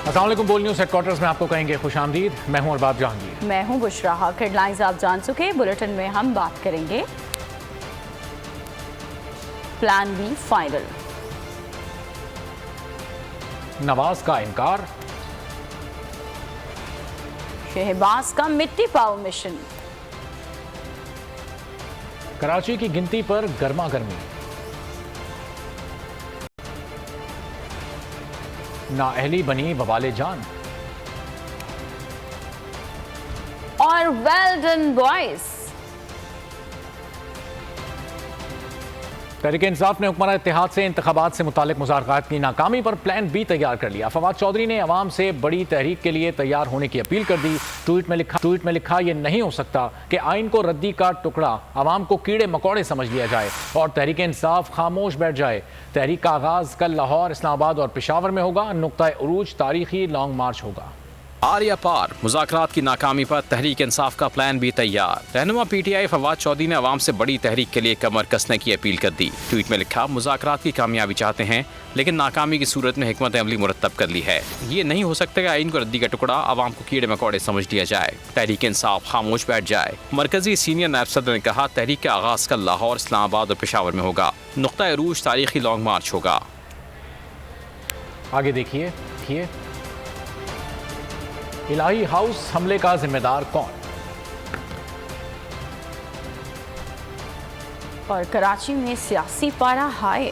السلام علیکم، بول نیوز ہیڈ کوارٹرز میں آپ کو کہیں گے خوش آمدید۔ میں ہوں ارباب جہانگیر۔ میں ہوں بشرا حق۔ ہیڈ لائنز آپ جان چکے، بلیٹن میں ہم بات کریں گے پلان بی فائنل، نواز کا انکار، شہباز کا مٹی پاؤ مشن، کراچی کی گنتی پر گرما گرمی، نااہلی بنی بوالے جان، اور well done boys. Tehreek Insaf نے حکمراں اتحاد سے انتخابات سے متعلق مذاکرات کی ناکامی پر پلان بی تیار کر لیا۔ فواد چودھری نے عوام سے بڑی تحریک کے لیے تیار ہونے کی اپیل کر دی۔ ٹویٹ میں لکھا یہ نہیں ہو سکتا کہ آئین کو ردی کا ٹکڑا عوام کو کیڑے مکوڑے سمجھ لیا جائے اور تحریک انصاف خاموش بیٹھ جائے۔ تحریک کا آغاز کل لاہور، اسلام آباد اور پشاور میں ہوگا۔ نقطہ عروج تاریخی لانگ مارچ ہوگا۔ آریہ پار، مذاکرات کی ناکامی پر تحریک انصاف کا پلان بھی تیار۔ رہنما P T I Fawad Chaudhry نے عوام سے بڑی تحریک کے لیے کمر کسنے کی اپیل کر دی۔ ٹویٹ میں لکھا مذاکرات کی کامیابی چاہتے ہیں لیکن ناکامی کی صورت میں حکمت عملی مرتب کر لی ہے۔ یہ نہیں ہو سکتا کہ آئین کو ردی کا ٹکڑا عوام کو کیڑے مکوڑے سمجھ لیا جائے، تحریک انصاف خاموش بیٹھ جائے۔ مرکزی سینئر نائب صدر نے کہا تحریک کا آغاز کل لاہور، اسلام آباد اور پشاور میں ہوگا۔ نقطہ عروج تاریخی لانگ مارچ ہوگا۔ آگے دیکھیے الہی ہاؤس حملے کا ذمہ دار کون؟ اور کراچی میں سیاسی پارا ہائے۔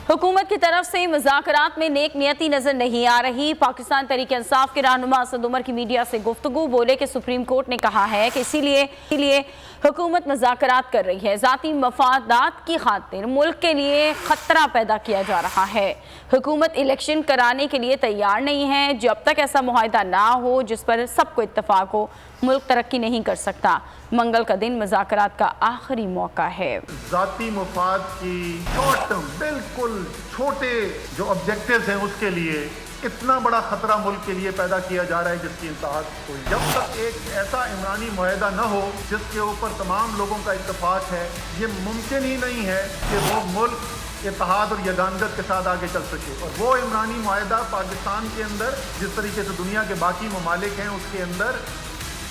حکومت کی طرف سے مذاکرات میں نیک نیتی نظر نہیں آ رہی۔ پاکستان تحریک انصاف کے رہنما اسد عمر کی میڈیا سے گفتگو، بولے کہ سپریم کورٹ نے کہا ہے کہ اسی لیے حکومت مذاکرات کر رہی ہے۔ ذاتی مفادات کی خاطر ملک کے لیے خطرہ پیدا کیا جا رہا ہے۔ حکومت الیکشن کرانے کے لیے تیار نہیں ہے۔ جب تک ایسا معاہدہ نہ ہو جس پر سب کو اتفاق ہو، ملک ترقی نہیں کر سکتا۔ منگل کا دن مذاکرات کا آخری موقع ہے۔ ذاتی مفاد کی شارٹ ٹرم بالکل چھوٹے جو آبجیکٹیوز ہیں اس کے لیے اتنا بڑا خطرہ ملک کے لیے پیدا کیا جا رہا ہے جس کی انتہا کوئی۔ جب تک ایک ایسا عمرانی معاہدہ نہ ہو جس کے اوپر تمام لوگوں کا اتفاق ہے، یہ ممکن ہی نہیں ہے کہ وہ ملک اتحاد اور یگانگت کے ساتھ آگے چل سکے۔ اور وہ عمرانی معاہدہ پاکستان کے اندر جس طریقے سے دنیا کے باقی ممالک ہیں اس کے اندر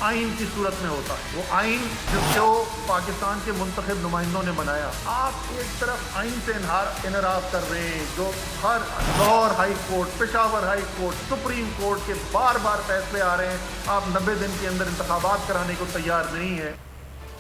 آئین کی صورت میں ہوتا ہے۔ وہ آئین جس کو پاکستان کے منتخب نمائندوں نے بنایا۔ آپ ایک طرف آئین سے انحراف کر رہے ہیں جو ہر Lahore high court, Peshawar high court, supreme court کے بار بار فیصلے آ رہے ہیں۔ آپ 90 دن کے اندر انتخابات کرانے کو تیار نہیں ہیں۔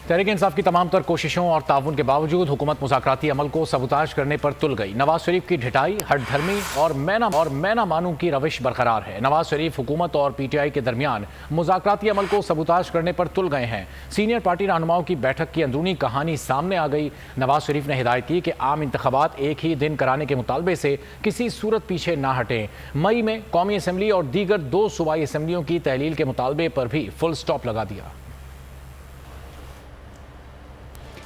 تحریک انصاف کی تمام تر کوششوں اور تعاون کے باوجود حکومت مذاکراتی عمل کو سبوتاژ کرنے پر تل گئی۔ نواز شریف کی ڈھٹائی، ہٹ دھرمی اور میں نہ مانوں کی روش برقرار ہے۔ نواز شریف حکومت اور پی ٹی آئی کے درمیان مذاکراتی عمل کو سبوتاژ کرنے پر تل گئے ہیں۔ سینئر پارٹی رہنماؤں کی بیٹھک کی اندرونی کہانی سامنے آ گئی۔ نواز شریف نے ہدایت کی کہ عام انتخابات ایک ہی دن کرانے کے مطالبے سے کسی صورت پیچھے نہ ہٹیں۔ مئی میں قومی اسمبلی اور دیگر 2 صوبائی اسمبلیوں کی تحلیل کے مطالبے پر بھی فل سٹاپ لگا دیا۔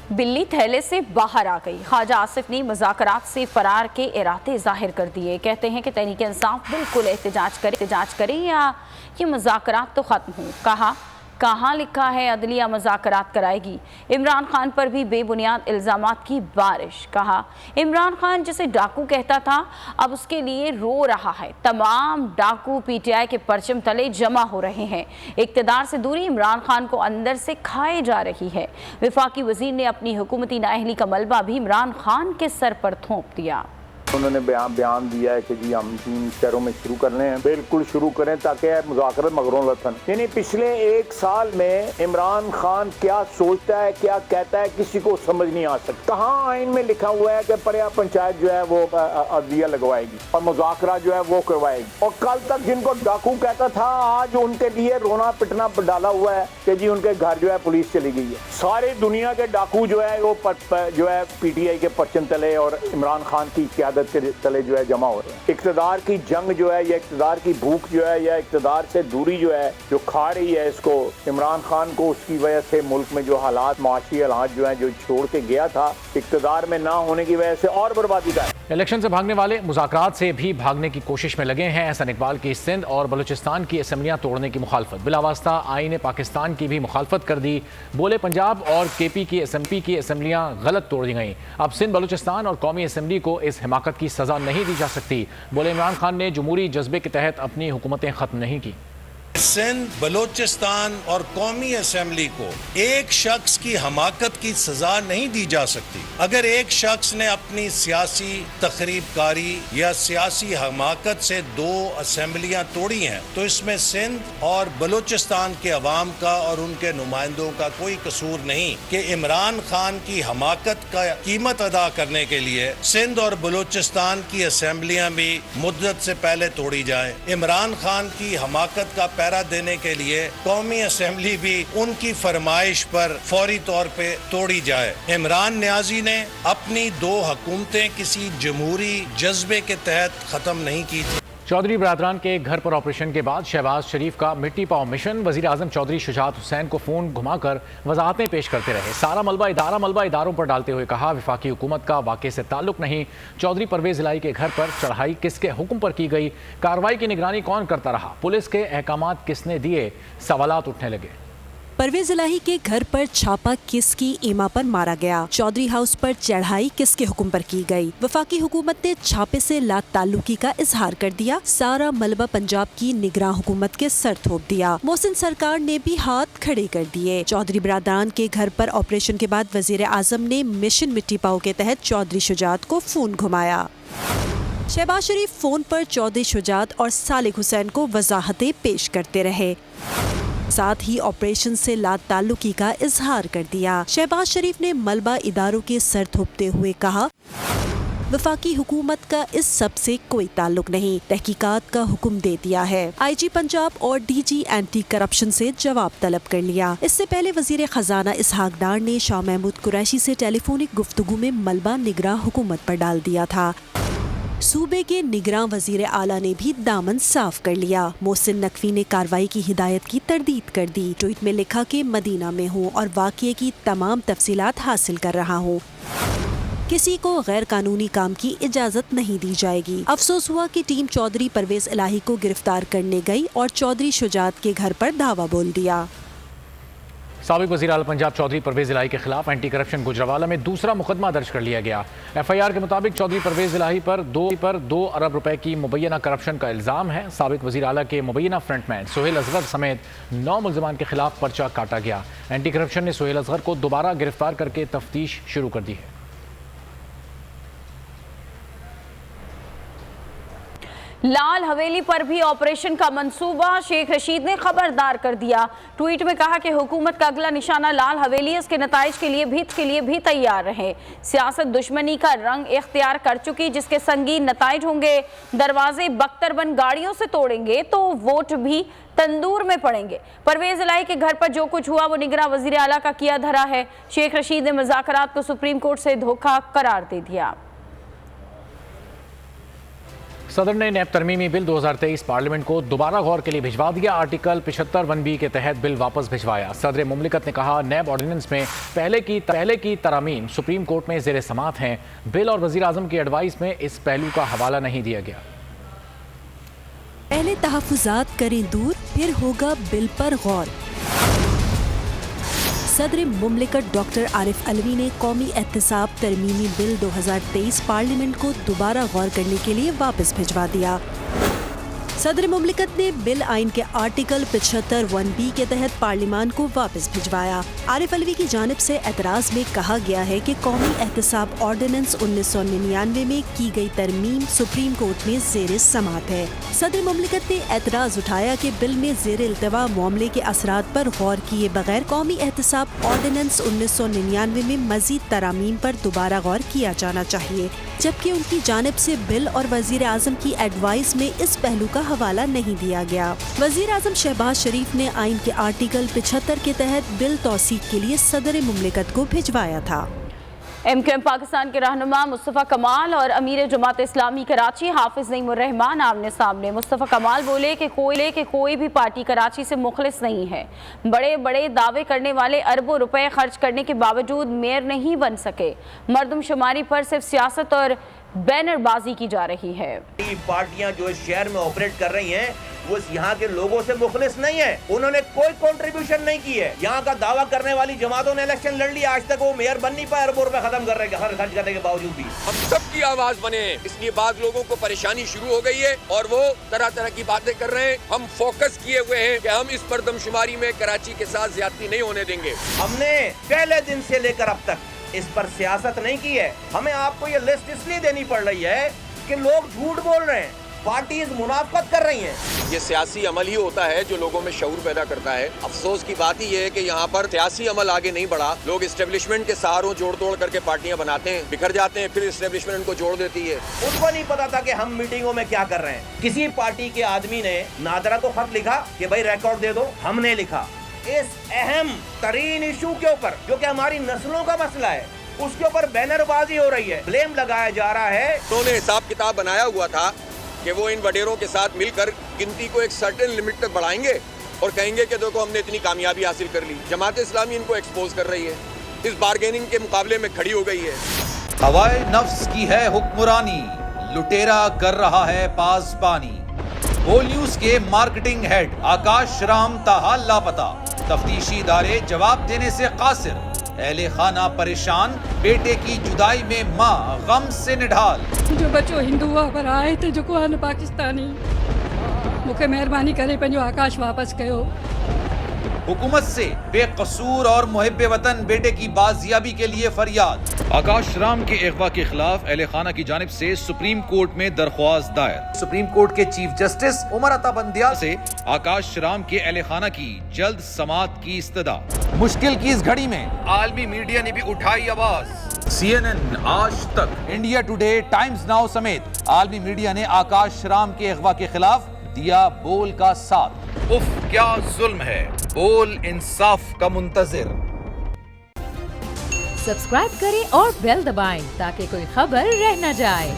بلی تھیلے سے باہر آ گئی۔ خواجہ آصف نے مذاکرات سے فرار کے ارادے ظاہر کر دیے۔ کہتے ہیں کہ تحریک انصاف بالکل احتجاج کرے یا یہ مذاکرات تو ختم ہوں۔ کہاں لکھا ہے عدلیہ مذاکرات کرائے گی؟ عمران خان پر بھی بے بنیاد الزامات کی بارش۔ کہا عمران خان جسے ڈاکو کہتا تھا اب اس کے لیے رو رہا ہے۔ تمام ڈاکو پی ٹی آئی کے پرچم تلے جمع ہو رہے ہیں۔ اقتدار سے دوری عمران خان کو اندر سے کھائے جا رہی ہے۔ وفاقی وزیر نے اپنی حکومتی نااہلی کا ملبہ بھی عمران خان کے سر پر تھوپ دیا۔ انہوں نے بیان دیا ہے کہ جی ہم 3 شہروں میں شروع کرنے ہیں، بالکل شروع کریں تاکہ مذاکرات مغرون وطن۔ یعنی پچھلے 1 سال میں عمران خان کیا سوچتا ہے، کیا کہتا ہے، کسی کو سمجھ نہیں آ سکتا۔ کہاں آئین میں لکھا ہوا ہے کہ پریا پنچایت جو ہے وہ عدلیہ لگوائے گی اور مذاکرات جو ہے وہ کروائے گی؟ اور کل تک جن کو ڈاکو کہتا تھا آج ان کے لیے رونا پٹنا ڈالا ہوا ہے کہ جی ان کے گھر جو ہے پولیس چلی گئی ہے۔ ساری دنیا کے ڈاکو جو ہے وہ پی ٹی آئی کے پرچم تلے اور عمران خان کی قیادت کے تلے جو ہے جمع ہو رہے ہیں۔ اقتدار کی جنگ جو ہے یا اقتدار کی بھوک جو ہے یا اقتدار سے دوری جو ہے جو کھا رہی ہے اس کو عمران خان کو، اس کی وجہ سے ملک میں جو حالات، معاشی حالات جو ہیں جو چھوڑ کے گیا تھا اقتدار میں نہ ہونے کی وجہ سے اور بربادی کا ہے۔ इलेक्शन से भागने वाले मुज़ाकरात से भी भागने की कोशिश में लगे हैं। एहसन इकबाल की सिंध और बलूचिस्तान की असम्बलियाँ तोड़ने की मुखालफत, बिलावास्ता आईन पाकिस्तान की भी मुखालफत कर दी। बोले पंजाब और केपी की SMP की असम्बलियाँ गलत तोड़ दी गईं। अब सिंध, बलूचिस्तान और कौमी असम्बली को इस हिमाकत की सज़ा नहीं दी जा सकती। बोले इमरान खान ने जमहूरी जज्बे के तहत अपनी हुकूमतें ख़त्म नहीं की। सिंध, बलोचिस्तान और कौमी असम्बली को एक शख्स की हमाकत की सजा नहीं दी जा सकती। अगर एक शख्स ने अपनी सियासी तखरीबकारी या सियासी हमाकत से 2 असम्बलियां तोड़ी हैं तो इसमें सिंध और बलोचिस्तान के अवाम का और उनके नुमाइंदों का कोई कसूर नहीं कि इमरान खान की हमाकत का कीमत अदा करने के लिए सिंध और बलोचिस्तान की असम्बलियां भी मुद्दत से पहले तोड़ी जाएं। इमरान खान की हमाकत का पैरा देने के लिए कौमी असेंबली भी उनकी फरमाइश पर फौरी तौर पे तोड़ी जाए। इमरान नियाजी ने अपनी 2 हुकूमतें किसी जमहूरी जज्बे के तहत खत्म नहीं की थी। चौधरी बरादरान के घर पर ऑपरेशन के बाद शहबाज शरीफ का मिट्टी पाओ मिशन, वज़ीर आज़म चौधरी शुजात हुसैन को फ़ोन घुमाकर वजाहतें पेश करते रहे। सारा मलबा इदारों पर डालते हुए कहा वफाकी हुकूमत का वाक़े से ताल्लुक़ नहीं। चौधरी परवेज़ इलाही के घर पर चढ़ाई किसके हुक्म पर की गई, कार्रवाई की निगरानी कौन करता रहा, पुलिस के अहकामात किसने दिए, सवालात उठने लगे। परवेज इलाही के घर पर छापा किसकी ईमा पर मारा गया, चौधरी हाउस पर चढ़ाई किसके हुक्म पर की गई, वफाकी हुकूमत ने छापे से ला ताल्लुकी का इजहार कर दिया, सारा मलबा पंजाब की निगरान हुकूमत के सर थोप दिया, मोहसिन सरकार ने भी हाथ खड़े कर दिए। चौधरी बरादरान के घर पर ऑपरेशन के बाद वजीर आजम ने मिशन मिट्टी पाओ के तहत चौधरी शुजात को फोन घुमाया। शहबाज शरीफ फोन पर चौधरी शुजात और सालिक हुसैन को वजाहतें पेश करते रहे, साथ ही ऑपरेशन से ला ताल्लुकी का इजहार कर दिया। शहबाज शरीफ ने मलबा इदारों के सर थोपते हुए कहा वफाकी हुकूमत का इस सब से कोई ताल्लुक नहीं, तहकीकात का हुक्म दे दिया है। IG पंजाब और DG एंटी करप्शन से जवाब तलब कर लिया। इससे पहले वजीर खजाना इसहाक डार ने शाह महमूद कुरैशी से टेलीफोनिक गुफ्तगू में मलबा निगरान हुकूमत पर डाल दिया था। सूबे के निगरान वजीर आला ने भी दामन साफ कर लिया। मोहसिन नकवी ने कार्रवाई की हिदायत की तरदीद कर दी। ट्वीट में लिखा कि मदीना में हूँ और वाक़ये की तमाम तफसीलात हासिल कर रहा हूँ, किसी को गैर कानूनी काम की इजाज़त नहीं दी जाएगी। अफसोस हुआ कि टीम चौधरी परवेज इलाही को गिरफ्तार करने गई और चौधरी शुजात के घर पर धावा बोल दिया। साबिक वज़ीर आला पंजाब चौधरी परवेज़ इलाही के खिलाफ एंटी करप्शन गुजरावाला में दूसरा मुकदमा दर्ज कर लिया गया। FIR के मुताबिक चौधरी परवेज़ इलाही पर 2 अरब रुपए की मुबैना करप्शन का इल्ज़ाम है। साबिक वज़ीर आला के मुबैना फ्रंटमैन सोहेल असगर समेत 9 मुल्ज़िमान के खिलाफ पर्चा काटा गया। एंटी करप्शन ने सोहेल असगर को दोबारा गिरफ्तार करके तफ्तीश शुरू कर दी है। लाल हवेली पर भी ऑपरेशन का मंसूबा, शेख रशीद ने खबरदार कर दिया। ट्वीट में कहा कि हुकूमत का अगला निशाना लाल हवेली, इसके नताइज के लिए भी तैयार रहे। सियासत दुश्मनी का रंग इख्तियार कर चुकी, जिसके संगीन नताइज होंगे। दरवाजे बख्तरबंद गाड़ियों से तोड़ेंगे तो वोट भी तंदूर में पड़ेंगे। परवेज इलाही के घर पर जो कुछ हुआ वो निगरान वजीर आला का किया धरा है। शेख रशीद ने मुज़ाकरात को सुप्रीम कोर्ट से धोखा करार दे दिया। सदर ने नैब तरमीमी बिल 2023 पार्लियामेंट को दोबारा गौर के लिए भिजवा दिया। आर्टिकल 75 1B के तहत बिल वापस भिजवाया। सदर मुमलिकत ने कहा नैब ऑर्डिनेंस में पहले की तरामीम सुप्रीम कोर्ट में ज़ेर समात हैं। बिल और वज़ीर आज़म की एडवाइस में इस पहलू का हवाला नहीं दिया गया। पहले तहफ़्फ़ुज़ात करें दूर, फिर होगा बिल पर गौर। सदर मुमलिकत डॉक्टर आरिफ अलवी ने कौमी एहतसाब तरमीमी बिल 2023 पार्लियामेंट को दोबारा गौर करने के लिए वापस भिजवा दिया। सदर मुमलिकत ने बिल आइन के आर्टिकल 75 1B के तहत पार्लियामान को वापस भिजवाया। आरिफ अलवी की जानिब से एतराज़ में कहा गया है कि कौमी एहतसाब ऑर्डिनेंस 1999 में की गई तरमीम सुप्रीम कोर्ट में ज़ेर समात है। सदर मुमलिकत ने एतराज़ उठाया कि बिल में ज़ेर इल्तवा मामले के असरात पर गौर किए बगैर कौमी एहतसाब ऑर्डिनेंस 1999 में मज़ीद तरामीम पर दोबारा गौर किया जाना चाहिए, जबकि उनकी जानिब से बिल और वज़ीर आज़म की एडवाइस में इस पहलू का हवाला नहीं दिया गया। वज़ीर आज़म शहबाज शरीफ ने आइन के आर्टिकल 75 के तहत बिल तौसीक के लिए सदर मुमलिकत को भिजवाया था। MQM पाकिस्तान के रहनुमा मुस्तफ़ा कमाल और अमीर जमात इस्लामी कराची हाफिज नईम उर रहमान आमने सामने। मुस्तफ़ा कमाल बोले कि कोई भी पार्टी कराची से मुखलिस नहीं है। बड़े बड़े दावे करने वाले अरबों रुपए खर्च करने के बावजूद मेयर नहीं बन सके। मरदमशुमारी पर सिर्फ सियासत और बैनर बाजी की जा रही है। पार्टियां जो इस शहर में ऑपरेट कर रही हैं वो यहाँ के लोगों से मुखलिस नहीं है, उन्होंने कोई कंट्रीब्यूशन नहीं की है। यहाँ का दावा करने वाली जमातों ने इलेक्शन लड़ लिया, आज तक वो मेयर बन नहीं पाए, अरबों रुपए खत्म कर रहे हैं हर खर्च करने के बावजूद भी। हम सबकी आवाज बने, इसलिए बाद लोगों को परेशानी शुरू हो गई है और वो तरह तरह की बातें कर रहे हैं। हम फोकस किए हुए हैं कि हम इस मर्दमशुमारी में कराची के साथ ज्यादती नहीं होने देंगे। हमने पहले दिन से लेकर अब तक इस पर सियासत नहीं की है। हमें आपको ये लिस्ट इसलिए देनी पड़ रही है कि लोग झूठ बोल रहे हैं, पार्टीज मुनाफत कर रही हैं। ये सियासी अमल ही होता है जो लोगों में शऊर पैदा करता है। अफसोस की बात ही ये है कि यहाँ पर सियासी अमल आगे नहीं बढ़ा। लोग इस्टेब्लिशमेंट के सहारों जोड़ तोड़ करके पार्टियां बनाते हैं, बिखर जाते हैं, फिर इस्टेब्लिशमेंट उनको जोड़ देती है। उनको नहीं पता था कि हम मीटिंगों में क्या कर रहे हैं। किसी पार्टी के आदमी ने नादरा को खत लिखा कि भाई रिकॉर्ड दे दो, हमने लिखा इस अहम तरीन इशू के ऊपर जो कि हमारी नस्लों का मसला है, उसके ऊपर बैनरबाजी हो रही है, ब्लेम लगाया जा रहा है। उन्होंने हिसाब किताब बनाया हुआ था कि वो इन वडेरों के साथ मिलकर गिनती को एक सर्टेन लिमिट तक बढ़ाएंगे और कहेंगे कि देखो हमने इतनी कामयाबी हासिल कर ली। जमात इस्लामी इनको एक्सपोज कर रही है, इस बार्गेनिंग के मुकाबले में खड़ी हो गई है। हवाए नफ्स की है हुक्मरानी, लुटेरा कर रहा है पासबानी। बोल न्यूज के मार्केटिंग हेड आकाश राम ताहाल लापता, तफ्तीशी इदारे जवाब देने से कासिर, अहले खाना परेशान, बेटे की जुदाई में माँ गम से निढाल। जो बच्चो हिंदू पर आए थे जो को आन पाकिस्तानी, मुखे मेहरबानी करे पंहिंजो आकाश वापस कयो। हुकूमत से बेकसूर और मुहिब्बे वतन बेटे की बाजियाबी के लिए फरियाद। आकाश राम के अगवा के खिलाफ अहले खाना की जानिब से सुप्रीम कोर्ट में दरख्वास्त दायर। सुप्रीम कोर्ट के चीफ जस्टिस उमर अता बंदियाल से आकाश राम के अहले खाना की जल्द समाअत की इस्तदा। मुश्किल की इस घड़ी में आलमी मीडिया ने भी उठाई आवाज। CNN, आज तक, इंडिया टुडे, टाइम्स नाउ समेत आलमी मीडिया ने आकाश राम के अगवा के खिलाफ दिया बोल का साथ। उफ क्या जुल्म है, बोल इंसाफ का मुंतजिर। सब्सक्राइब करें और बेल दबाएं ताकि कोई खबर रह न जाए।